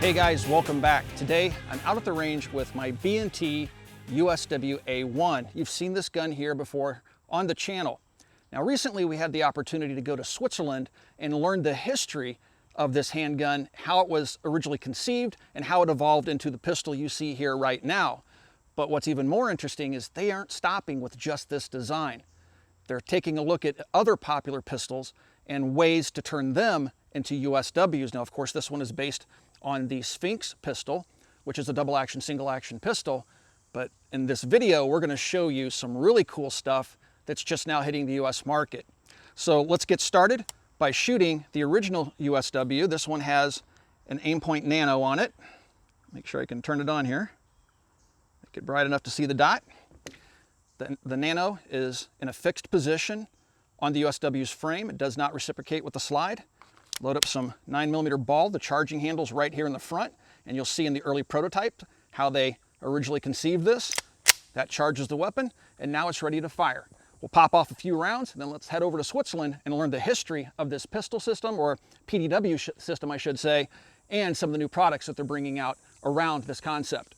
Hey guys, welcome back. Today, I'm out at the range with my B&T USW A1. You've seen this gun here before on the channel. Now recently we had the opportunity to go to Switzerland and learn the history of this handgun, how it was originally conceived, and how it evolved into the pistol you see here right now. But what's even more interesting is they aren't stopping with just this design. They're taking a look at other popular pistols and ways to turn them into USWs. Now, of course, this one is based on the Sphinx pistol, which is a double action, single action pistol. But in this video, we're gonna show you some really cool stuff that's just now hitting the US market. So let's get started by shooting the original USW. This one has an Aimpoint Nano on it. Make sure I can turn it on here. Make it bright enough to see the dot. The Nano is in a fixed position on the USW's frame. It does not reciprocate with the slide. Load up some 9mm ball. The charging handle's right here in the front, and you'll see in the early prototype how they originally conceived this. That charges the weapon, and now it's ready to fire. We'll pop off a few rounds, and then let's head over to Switzerland and learn the history of this pistol system, or PDW system, I should say, and some of the new products that they're bringing out around this concept.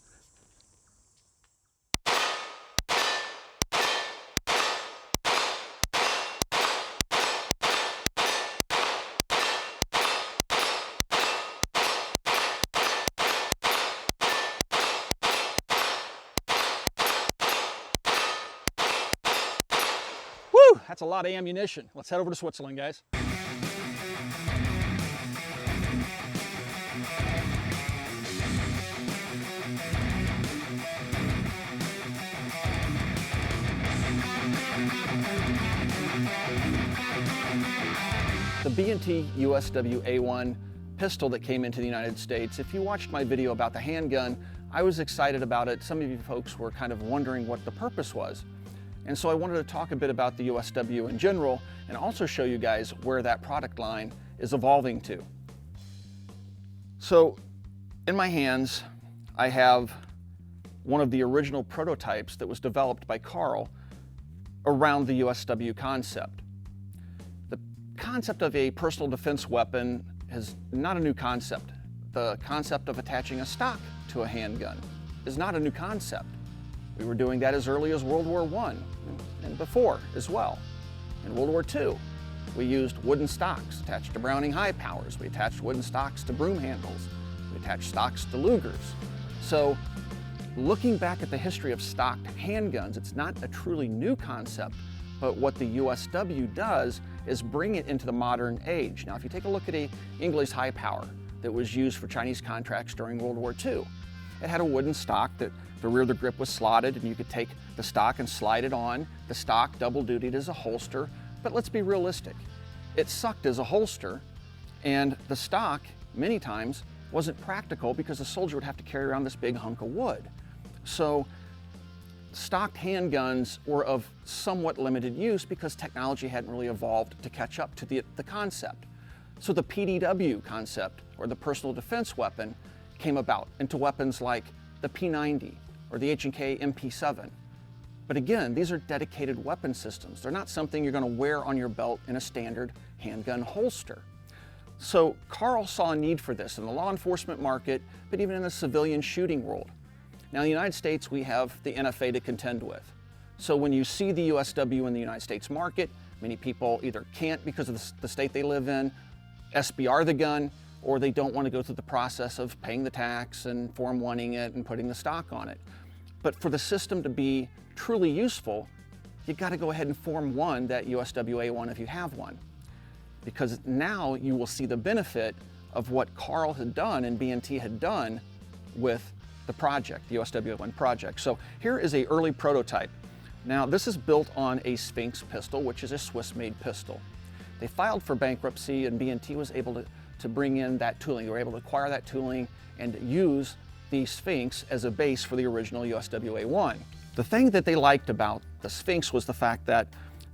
That's a lot of ammunition. Let's head over to Switzerland, guys. The B&T USW A1 pistol that came into the United States, if you watched my video about the handgun, I was excited about it. Some of you folks were kind of wondering what the purpose was. And so I wanted to talk a bit about the USW in general and also show you guys where that product line is evolving to. So in my hands, I have one of the original prototypes that was developed by Carl around the USW concept. The concept of a personal defense weapon is not a new concept. The concept of attaching a stock to a handgun is not a new concept. We were doing that as early as World War I and before as well. In World War II, we used wooden stocks attached to Browning high powers. We attached wooden stocks to broom handles. We attached stocks to Lugers. So looking back at the history of stocked handguns, it's not a truly new concept, but what the USW does is bring it into the modern age. Now, if you take a look at a Ingles high power that was used for Chinese contracts during World War II, it had a wooden stock that the rear of the grip was slotted, and you could take the stock and slide it on. The stock double-dutied as a holster, but let's be realistic. It sucked as a holster, and the stock, many times, wasn't practical because the soldier would have to carry around this big hunk of wood. So stocked handguns were of somewhat limited use because technology hadn't really evolved to catch up to the concept. So the PDW concept, or the personal defense weapon, came about into weapons like the P90 or the H&K MP7. But again, these are dedicated weapon systems. They're not something you're going to wear on your belt in a standard handgun holster. So Carl saw a need for this in the law enforcement market, but even in the civilian shooting world. Now, in the United States, we have the NFA to contend with. So when you see the USW in the United States market, many people either can't because of the state they live in, SBR the gun, or they don't want to go through the process of paying the tax and Form 1ing it and putting the stock on it. But for the system to be truly useful, you got to go ahead and Form 1 that USW A1 if you have one. Because now you will see the benefit of what Carl had done and B&T had done with the project, the USW A1 project. So here is an early prototype. Now this is built on a Sphinx pistol, which is a Swiss-made pistol. They filed for bankruptcy, and B&T was able to bring in that tooling. They were able to acquire that tooling and use the Sphinx as a base for the original USW A1. The thing that they liked about the Sphinx was the fact that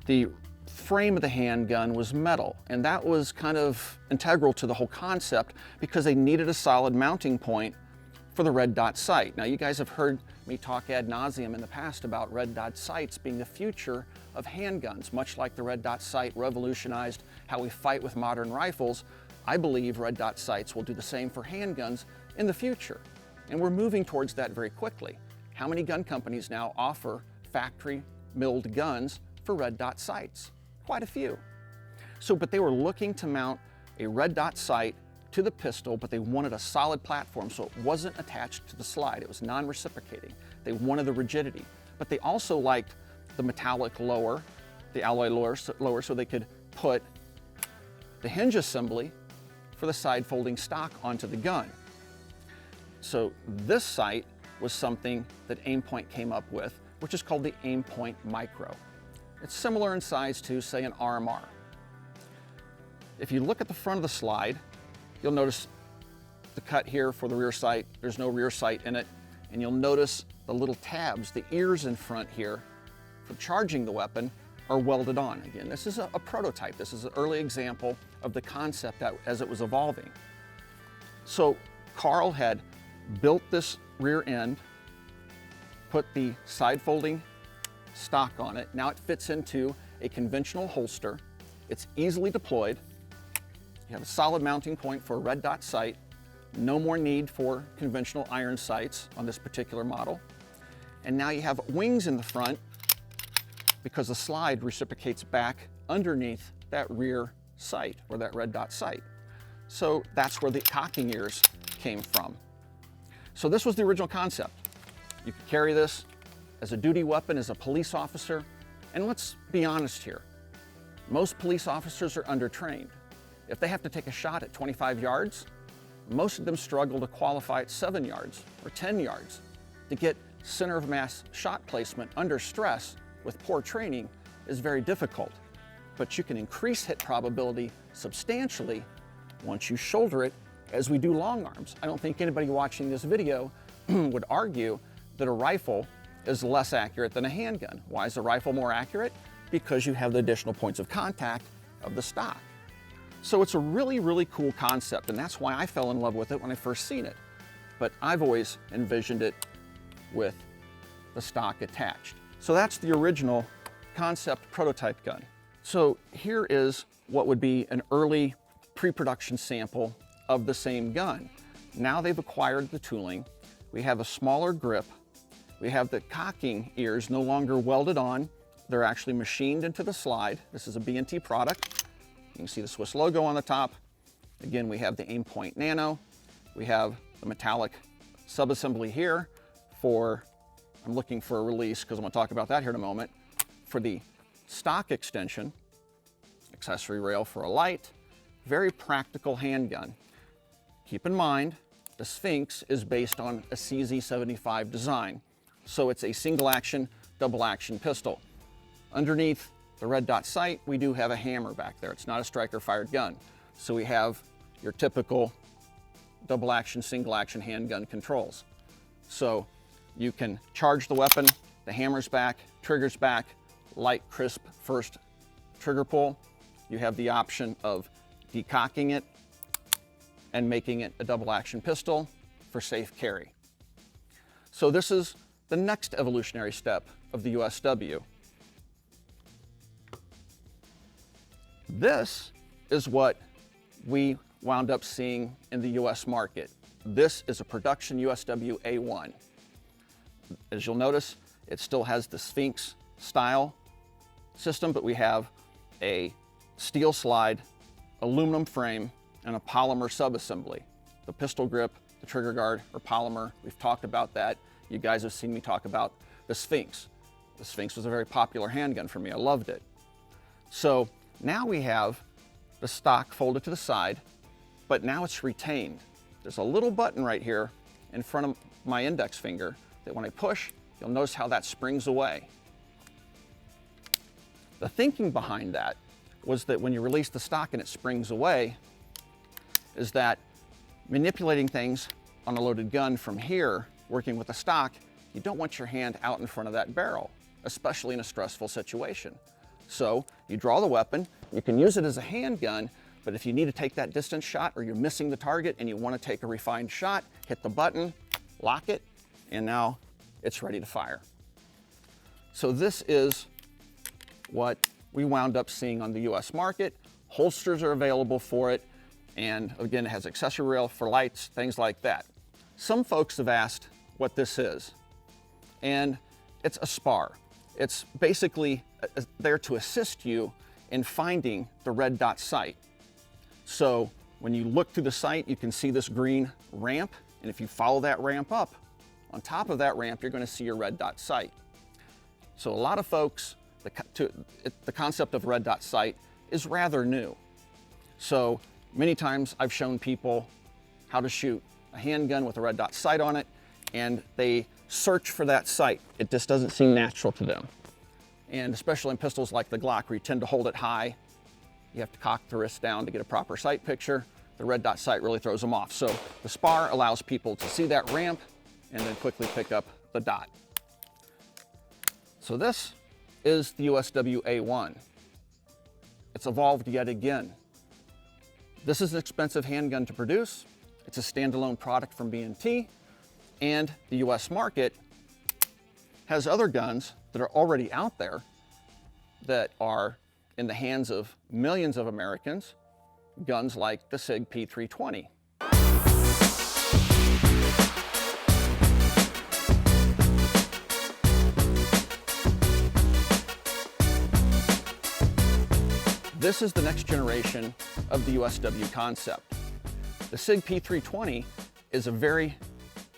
the frame of the handgun was metal, and that was kind of integral to the whole concept because they needed a solid mounting point for the red dot sight. Now, you guys have heard me talk ad nauseum in the past about red dot sights being the future of handguns. Much like the red dot sight revolutionized how we fight with modern rifles, I believe red dot sights will do the same for handguns in the future. And we're moving towards that very quickly. How many gun companies now offer factory milled guns for red dot sights? Quite a few. So, but they were looking to mount a red dot sight to the pistol, but they wanted a solid platform so it wasn't attached to the slide. It was non-reciprocating. They wanted the rigidity, but they also liked the metallic lower, the alloy lower, so they could put the hinge assembly for the side folding stock onto the gun. So this sight was something that Aimpoint came up with, which is called the Aimpoint Micro. It's similar in size to, say, an RMR. If you look at the front of the slide, you'll notice the cut here for the rear sight. There's no rear sight in it. And you'll notice the little tabs, the ears in front here for charging the weapon are welded on. Again, this is a prototype. This is an early example of the concept as it was evolving. So Carl had built this rear end, put the side folding stock on it. Now it fits into a conventional holster. It's easily deployed. You have a solid mounting point for a red dot sight. No more need for conventional iron sights on this particular model. And now you have wings in the front because the slide reciprocates back underneath that rear sight or that red dot sight. So that's where the cocking ears came from. So this was the original concept. You could carry this as a duty weapon as a police officer. And let's be honest here. Most police officers are undertrained. If they have to take a shot at 25 yards, most of them struggle to qualify at 7 yards or 10 yards. To get center of mass shot placement under stress with poor training is very difficult. But you can increase hit probability substantially once you shoulder it as we do long arms. I don't think anybody watching this video would argue that a rifle is less accurate than a handgun. Why is a rifle more accurate? Because you have the additional points of contact of the stock. So it's a really, really cool concept, and that's why I fell in love with it when I first seen it. But I've always envisioned it with the stock attached. So that's the original concept prototype gun. So here is what would be an early pre-production sample of the same gun. Now they've acquired the tooling. We have a smaller grip. We have the cocking ears no longer welded on. They're actually machined into the slide. This is a B&T product. You can see the Swiss logo on the top. Again, we have the Aimpoint Nano. We have the metallic subassembly here for, I'm looking for a release because I'm going to talk about that here in a moment, for the stock extension, accessory rail for a light, very practical handgun. Keep in mind, the Sphinx is based on a CZ75 design. So it's a single action, double action pistol. Underneath the red dot sight, we do have a hammer back there. It's not a striker fired gun. So we have your typical double action, single action handgun controls. So you can charge the weapon, the hammer's back, trigger's back, light, crisp first trigger pull. You have the option of decocking it and making it a double action pistol for safe carry. So this is the next evolutionary step of the USW. This is what we wound up seeing in the US market. This is a production USW A1. As you'll notice, it still has the Sphinx style system, but we have a steel slide, aluminum frame, and a polymer subassembly. The pistol grip, the trigger guard are polymer. We've talked about that. You guys have seen me talk about the Sphinx. The Sphinx was a very popular handgun for me. I loved it. So now we have the stock folded to the side, but now it's retained. There's a little button right here in front of my index finger that when I push, you'll notice how that springs away. The thinking behind that was that when you release the stock and it springs away, is that manipulating things on a loaded gun from here, working with the stock, you don't want your hand out in front of that barrel, especially in a stressful situation. So you draw the weapon, you can use it as a handgun, but if you need to take that distance shot or you're missing the target and you want to take a refined shot, hit the button, lock it, and now it's ready to fire. So this is what we wound up seeing on the US market. Holsters are available for it. And again, it has accessory rail for lights, things like that. Some folks have asked what this is, and it's a spar. It's basically there to assist you in finding the red dot sight. So when you look through the sight, you can see this green ramp, and if you follow that ramp up, on top of that ramp, you're going to see your red dot sight. So a lot of folks, the concept of red dot sight is rather new. So many times I've shown people how to shoot a handgun with a red dot sight on it, and they search for that sight. It just doesn't seem natural to them. And especially in pistols like the Glock, where you tend to hold it high, you have to cock the wrist down to get a proper sight picture. The red dot sight really throws them off. So the spar allows people to see that ramp and then quickly pick up the dot. So this is the USW A1. It's evolved yet again. This is an expensive handgun to produce. It's a standalone product from B&T, and the US market has other guns that are already out there that are in the hands of millions of Americans, guns like the Sig P320. This is the next generation of the USW concept. The Sig P320 is a very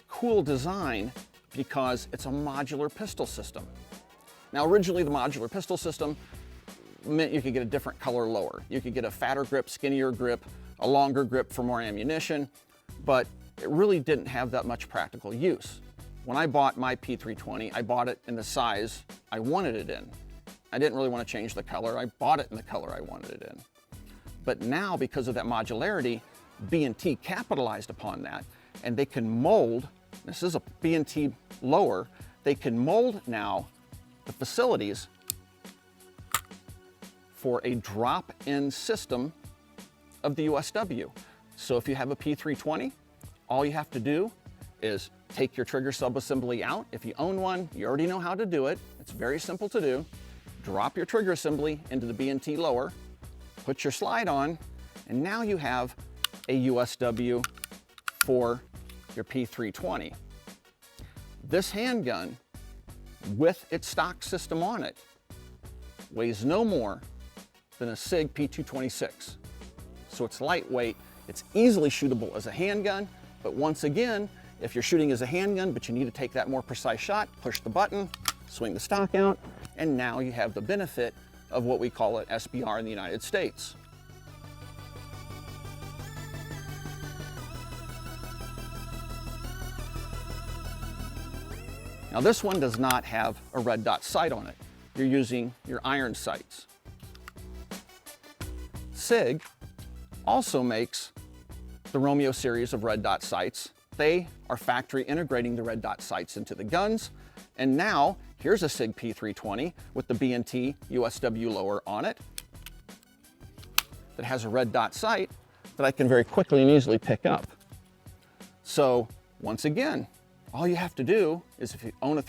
cool design because it's a modular pistol system. Now, originally the modular pistol system meant you could get a different color lower. You could get a fatter grip, skinnier grip, a longer grip for more ammunition, but it really didn't have that much practical use. When I bought my P320, I bought it in the size I wanted it in. I didn't really want to change the color. I bought it in the color I wanted it in. But now, because of that modularity, B&T capitalized upon that, and they can mold, this is a B&T lower, they can mold now the facilities for a drop-in system of the USW. So if you have a P320, all you have to do is take your trigger sub-assembly out. If you own one, you already know how to do it. It's very simple to do. Drop your trigger assembly into the B&T lower, put your slide on, and now you have a USW for your P320. This handgun, with its stock system on it, weighs no more than a Sig P226. So it's lightweight, it's easily shootable as a handgun, but once again, if you're shooting as a handgun but you need to take that more precise shot, push the button, swing the stock out, and now you have the benefit of what we call an SBR in the United States. Now this one does not have a red dot sight on it. You're using your iron sights. Sig also makes the Romeo series of red dot sights. They are factory integrating the red dot sights into the guns. And now here's a Sig P320 with the B&T USW lower on it that has a red dot sight that I can very quickly and easily pick up. So once again, all you have to do is, if you own a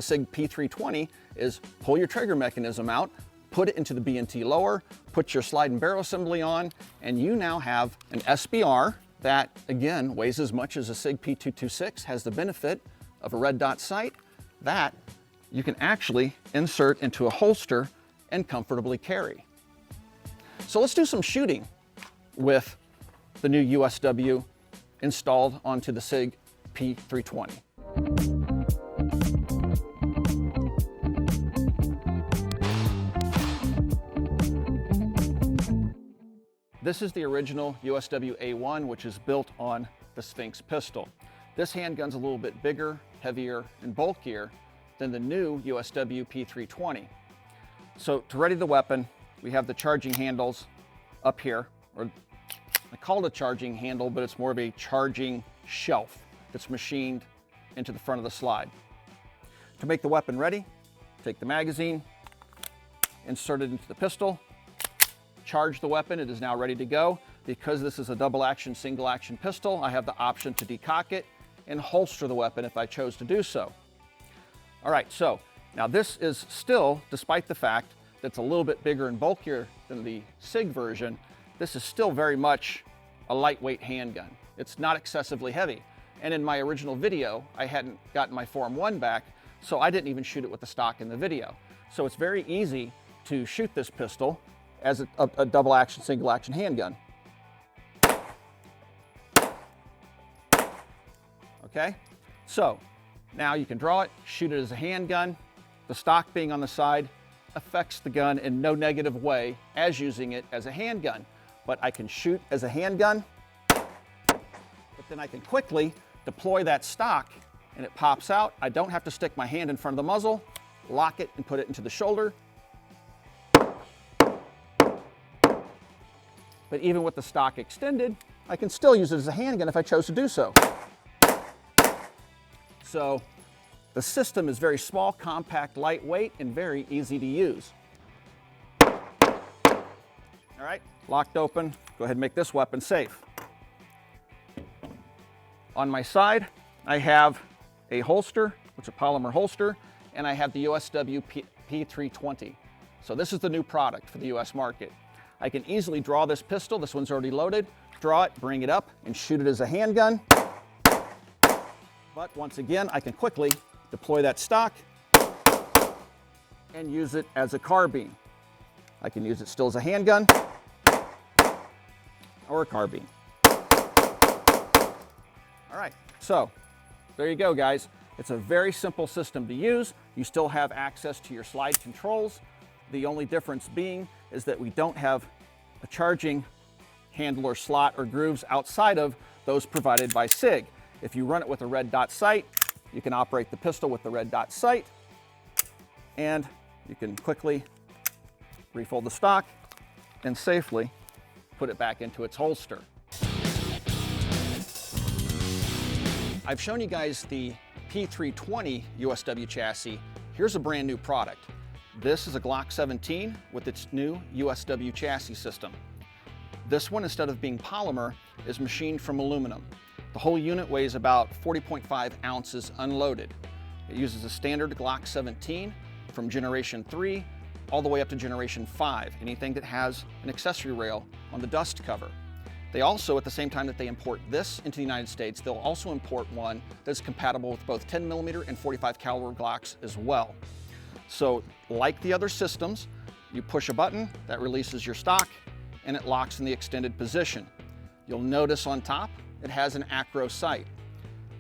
Sig P320, is pull your trigger mechanism out, put it into the B&T lower, put your slide and barrel assembly on, and you now have an SBR that, again, weighs as much as a Sig P226, has the benefit of a red dot sight that you can actually insert into a holster and comfortably carry. So let's do some shooting with the new USW installed onto the Sig P320. This is the original USW A1, which is built on the Sphinx pistol. This handgun's a little bit bigger, heavier, and bulkier than the new USW P320. So to ready the weapon, we have the charging handles up here, or I call it a charging handle, but it's more of a charging shelf that's machined into the front of the slide. To make the weapon ready, take the magazine, insert it into the pistol, charge the weapon. It is now ready to go. Because this is a double action, single action pistol, I have the option to decock it and holster the weapon if I chose to do so. All right, so now this is still, despite the fact that it's a little bit bigger and bulkier than the Sig version, this is still very much a lightweight handgun. It's not excessively heavy. And in my original video, I hadn't gotten my Form 1 back, so I didn't even shoot it with the stock in the video. So it's very easy to shoot this pistol as a double action, single action handgun. Okay, so now you can draw it, shoot it as a handgun. The stock being on the side affects the gun in no negative way as using it as a handgun. But I can shoot as a handgun, but then I can quickly deploy that stock and it pops out. I don't have to stick my hand in front of the muzzle, lock it and put it into the shoulder. But even with the stock extended, I can still use it as a handgun if I chose to do so. So the system is very small, compact, lightweight, and very easy to use. All right, locked open. Go ahead and make this weapon safe. On my side, I have a holster, which is a polymer holster, and I have the USW P320. So this is the new product for the US market. I can easily draw this pistol. This one's already loaded. Draw it, bring it up, and shoot it as a handgun. But once again, I can quickly deploy that stock and use it as a carbine. I can use it still as a handgun or a carbine. All right, so there you go, guys. It's a very simple system to use. You still have access to your slide controls. The only difference being is that we don't have a charging handle or slot or grooves outside of those provided by Sig. If you run it with a red dot sight, you can operate the pistol with the red dot sight, and you can quickly refold the stock and safely put it back into its holster. I've shown you guys the P320 USW chassis. Here's a brand new product. This is a Glock 17 with its new USW chassis system. This one, instead of being polymer, is machined from aluminum. The whole unit weighs about 40.5 ounces unloaded. It uses a standard Glock 17 from Generation 3 all the way up to Generation 5, anything that has an accessory rail on the dust cover. They also, at the same time that they import this into the United States, they'll also import one that's compatible with both 10mm and 45 caliber Glocks as well. So, like the other systems, you push a button that releases your stock and it locks in the extended position. You'll notice on top it has an acro sight.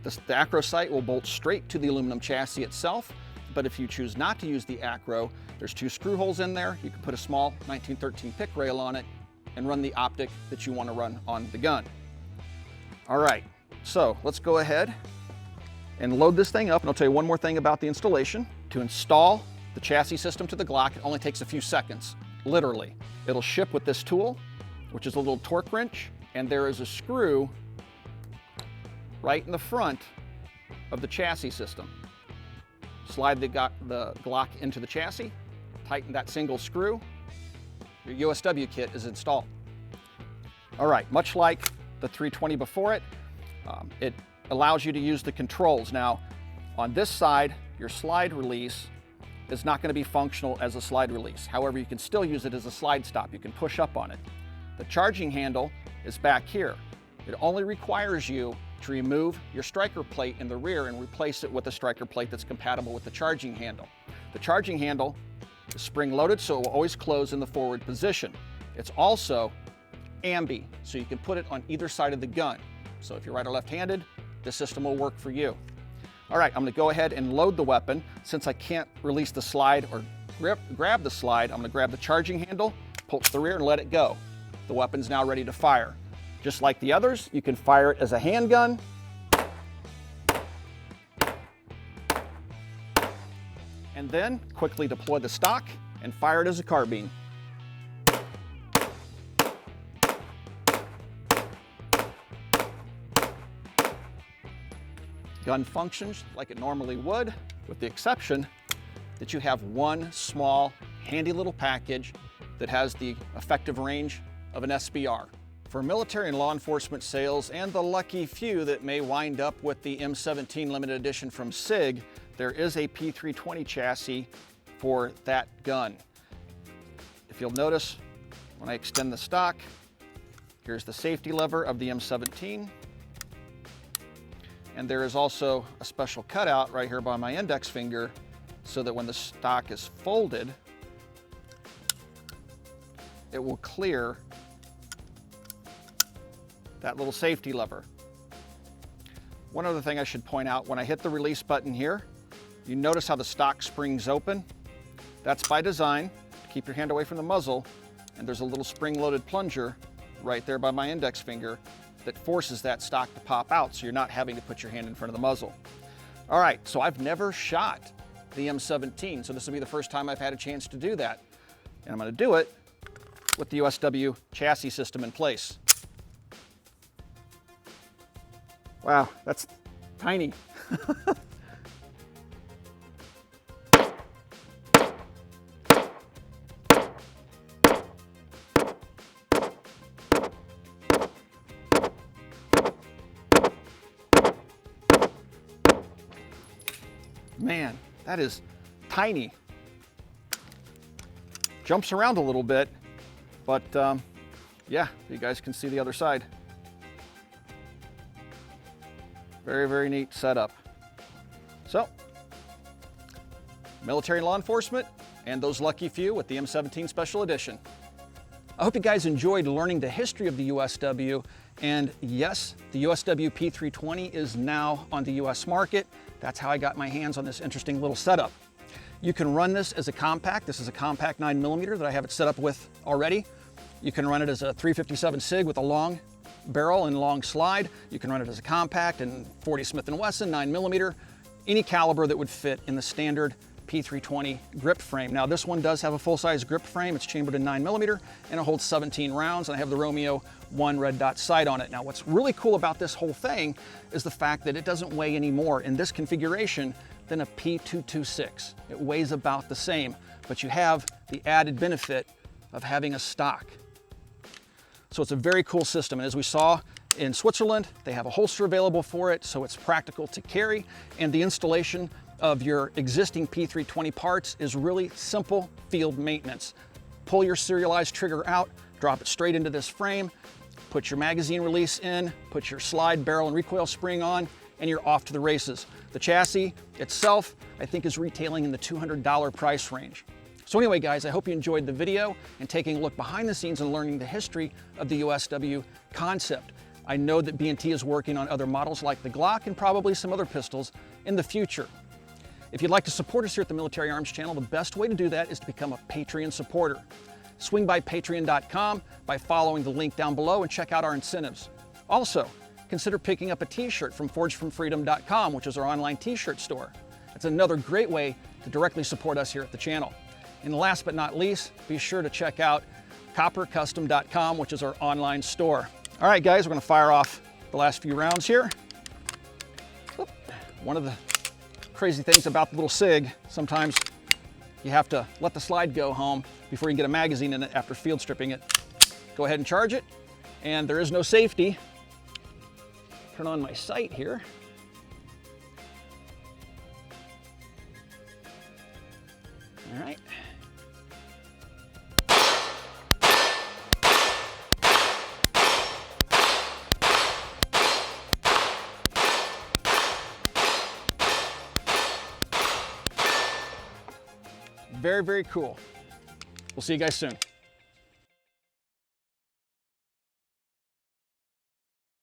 The acro sight will bolt straight to the aluminum chassis itself, but if you choose not to use the acro, there's 2 screw holes in there. You can put a small 1913 pick rail on it and run the optic that you want to run on the gun. All right, so let's go ahead and load this thing up, and I'll tell you one more thing about the installation. To install the chassis system to the Glock, it only takes a few seconds, literally. It'll ship with this tool, which is a little torque wrench, and there is a screw right in the front of the chassis system. Slide the Glock into the chassis, tighten that single screw, your USW kit is installed. All right, much like the 320 before it, it allows you to use the controls. Now, on this side, your slide release is not going to be functional as a slide release. However, you can still use it as a slide stop. You can push up on it. The charging handle is back here. It only requires you to remove your striker plate in the rear and replace it with a striker plate that's compatible with the charging handle. The charging handle is spring-loaded, so it will always close in the forward position. It's also ambi, so you can put it on either side of the gun. So if you're right or left-handed, this system will work for you. All right, I'm going to go ahead and load the weapon. Since I can't release the slide or grab the slide, I'm going to grab the charging handle, pull it to the rear, and let it go. The weapon's now ready to fire. Just like the others, you can fire it as a handgun, and then quickly deploy the stock and fire it as a carbine. Gun functions like it normally would, with the exception that you have one small, handy little package that has the effective range of an SBR. For military and law enforcement sales and the lucky few that may wind up with the M17 limited edition from Sig, there is a P320 chassis for that gun. If you'll notice, when I extend the stock, here's the safety lever of the M17. And there is also a special cutout right here by my index finger so that when the stock is folded, it will clear that little safety lever. One other thing I should point out, when I hit the release button here, you notice how the stock springs open. That's by design, to keep your hand away from the muzzle, and there's a little spring-loaded plunger right there by my index finger that forces that stock to pop out, so you're not having to put your hand in front of the muzzle. All right, so I've never shot the M17, so this will be the first time I've had a chance to do that. And I'm gonna do it with the USW chassis system in place. Wow, that's tiny. Man, that is tiny. Jumps around a little bit, but yeah, you guys can see the other side. Very, very neat setup. So, military and law enforcement, and those lucky few with the M17 Special Edition. I hope you guys enjoyed learning the history of the USW, and yes, the USW P320 is now on the US market. That's how I got my hands on this interesting little setup. You can run this as a compact. This is a compact 9mm that I have it set up with already. You can run it as a 357 Sig with a long barrel and long slide. You can run it as a compact and 40 Smith & Wesson 9mm, any caliber that would fit in the standard P320 grip frame. Now this one does have a full-size grip frame. It's chambered in 9mm and it holds 17 rounds, and I have the Romeo 1 red dot sight on it. Now what's really cool about this whole thing is the fact that it doesn't weigh any more in this configuration than a P226. It weighs about the same, but you have the added benefit of having a stock. So it's a very cool system, and as we saw in Switzerland, they have a holster available for it, so it's practical to carry, and the installation of your existing P320 parts is really simple field maintenance. Pull your serialized trigger out, drop it straight into this frame, put your magazine release in, put your slide, barrel, and recoil spring on, and you're off to the races. The chassis itself, I think, is retailing in the $200 price range. So anyway, guys, I hope you enjoyed the video and taking a look behind the scenes and learning the history of the USW concept. I know that B&T is working on other models like the Glock and probably some other pistols in the future. If you'd like to support us here at the Military Arms Channel, the best way to do that is to become a Patreon supporter. Swing by patreon.com by following the link down below and check out our incentives. Also, consider picking up a t-shirt from forgefromfreedom.com, which is our online t-shirt store. It's another great way to directly support us here at the channel. And last but not least, be sure to check out coppercustom.com, which is our online store. All right, guys, we're gonna fire off the last few rounds here. One of the crazy things about the little Sig, sometimes you have to let the slide go home before you can get a magazine in it after field stripping it. Go ahead and charge it, and there is no safety. Turn on my sight here. All right. Very, very cool. We'll see you guys soon.